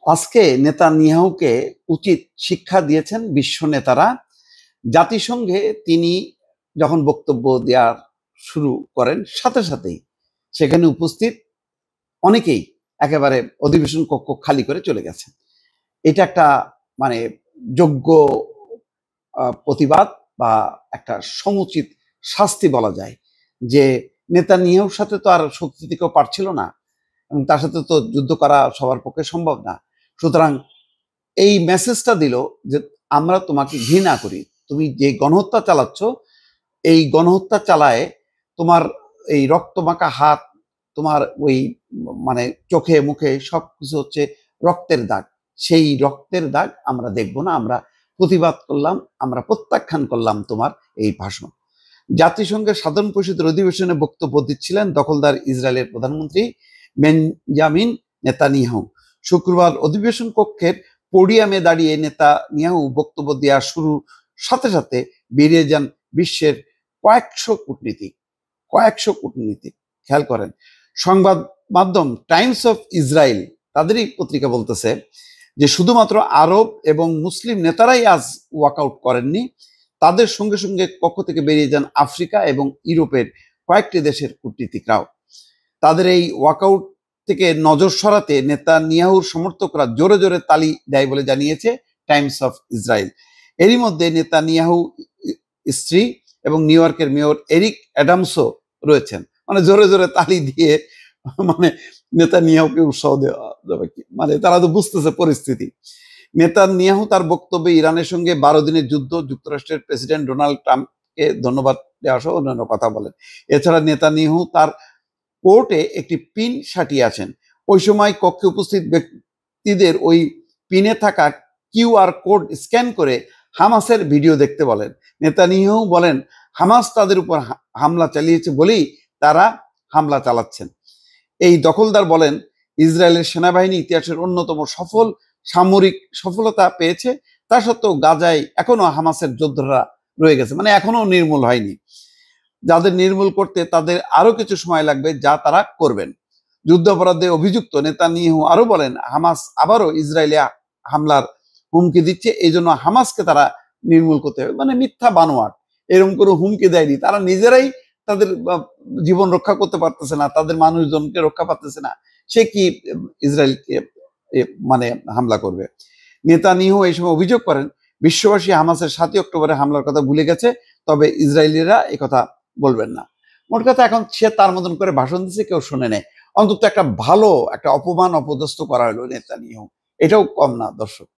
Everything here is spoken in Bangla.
আজকে নেতানিয়াহুকে উচিত শিক্ষা দিয়েছেন বিশ্ব নেতারা। জাতিসংঘে তিনি যখন বক্তব্য দেওয়ার শুরু করেন, সাথে সাথেই সেখানে উপস্থিত অনেকেই একেবারে অধিবেশন কক্ষ খালি করে চলে গেছেন। এটা একটা মানে যোগ্য প্রতিবাদ বা একটা সমুচিত শাস্তি বলা যায়। যে নেতানিয়াহুর সাথে তো আর শক্তি থেকেও পারছিল না, এবং তার সাথে তো যুদ্ধ করা সবার পক্ষে সম্ভব না। সুতরাং এই মেসেজটা দিল যে আমরা তোমাকে ঘৃণা করি, তুমি যে গণহত্যা চালাচ্ছ, এই গণহত্যা চালায় তোমার এই রক্তমাখা হাত, তোমার ওই মানে চোখে মুখে সবকিছু হচ্ছে রক্তের দাগ। সেই রক্তের দাগ আমরা দেখব না, আমরা প্রতিবাদ করলাম, আমরা প্রত্যাখ্যান করলাম তোমার এই ভাষণ। জাতিসংঘের সাধারণ পরিষদের অধিবেশনে বক্তব্য দিচ্ছিলেন দখলদার ইসরায়েলের প্রধানমন্ত্রী বেঞ্জামিন নেতানিয়াহু। শুক্রবার অধিবেশন কক্ষের পোডিয়ামে দাঁড়িয়ে নেতানিয়াহু বক্তব্য দেওয়া শুরুর সাথে সাথে বেরিয়ে যান বিশ্বের কয়েকশো কূটনীতিক। খেয়াল করেন, সংবাদ মাধ্যম টাইমস অফ ইসরায়েল, তাদেরই পত্রিকা বলতেছে যে শুধুমাত্র আরব এবং মুসলিম নেতারাই আজ ওয়াকআউট করেননি, তাদের সঙ্গে সঙ্গে কক্ষ থেকে বেরিয়ে যান আফ্রিকা এবং ইউরোপের কয়েকটি দেশের কূটনীতিকরাও। তাদের এই ওয়াকআউট থেকে নজর সরাতে নেতানিয়াহুর সমর্থকরা জোরে জোরে তালি দেয় বলে জানিয়েছে টাইমস অফ ইসরায়েল। এরই মধ্যে নেতানিয়াহু স্ত্রী এবং নিউ ইয়র্কের মেয়র এরিক অ্যাডামসও রয়েছেন। মানে জোরে জোরে তালি দিয়ে মানে নেতানিয়াহুকে উৎসাহ দেওয়া যাবে কি, মানে তারা তো বুঝতেছে পরিস্থিতি। নেতানিয়াহু তার বক্তব্যে ইরানের সঙ্গে 12 দিনের যুদ্ধ, যুক্তরাষ্ট্রের প্রেসিডেন্ট ডোনাল্ড ট্রাম্পকে ধন্যবাদ দেওয়া সহ অন্যান্য কথা বলেন। এছাড়া নেতানিয়াহু তার কোর্টে একটি পিন সাটিয়ে আছেন। ওই সময় কক্ষে উপস্থিত ব্যক্তিদের ওই পিনে থাকা কিউআর কোড স্ক্যান করে হামাসের ভিডিও দেখতে বলেন। নেতানিয়াহু বলেন, হামাস তাদের উপর হামলা চালিয়েছে বলেই তারা হামলা চালাচ্ছেন। এই দখলদার বলেন, ইসরায়েলের সেনাবাহিনী ইতিহাসের অন্যতম সামরিক সফলতা পেয়েছে, তা সত্ত্বেও গাজায় এখনো হামাসের যোদ্ধারা রয়ে গেছে, মানে এখনো নির্মূল হয়নি। যাদের নির্মূল করতে তাদের আরো কিছু সময় লাগবে, যা তারা করবেন। যুদ্ধাপরাধে অভিযুক্ত নেতানিয়াহু আরো বলেন, হামাস আবারও ইসরায়েলে হামলার হুমকি দিচ্ছে, এই জন্য হামাসকে তারা নির্মূল করতে হবে। মানে মিথ্যা বানোয়াট, এরকম কোনো হুমকি দেয়নি, তারা নিজেরাই তাদের জীবন রক্ষা করতে পারতেছে না, তাদের মানুষজনকে রক্ষা পারতেছে না, সে কি ইসরায়েলকে মানে হামলা করবে। নেতানিয়াহু এই সময় অভিযোগ করেন, বিশ্ববাসী হামাসের 7 অক্টোবরে হামলার কথা ভুলে গেছে, তবে ইসরায়েলিরা একথা বলবেন না। মোট কথা, এখন সে তার মতন করে ভাষণ দিচ্ছে, কেউ শুনে নেয়। অন্তত একটা ভালো একটা অপমান অপদস্থ করা হলো নেতানিয়াহু, এটাও কম না দর্শক।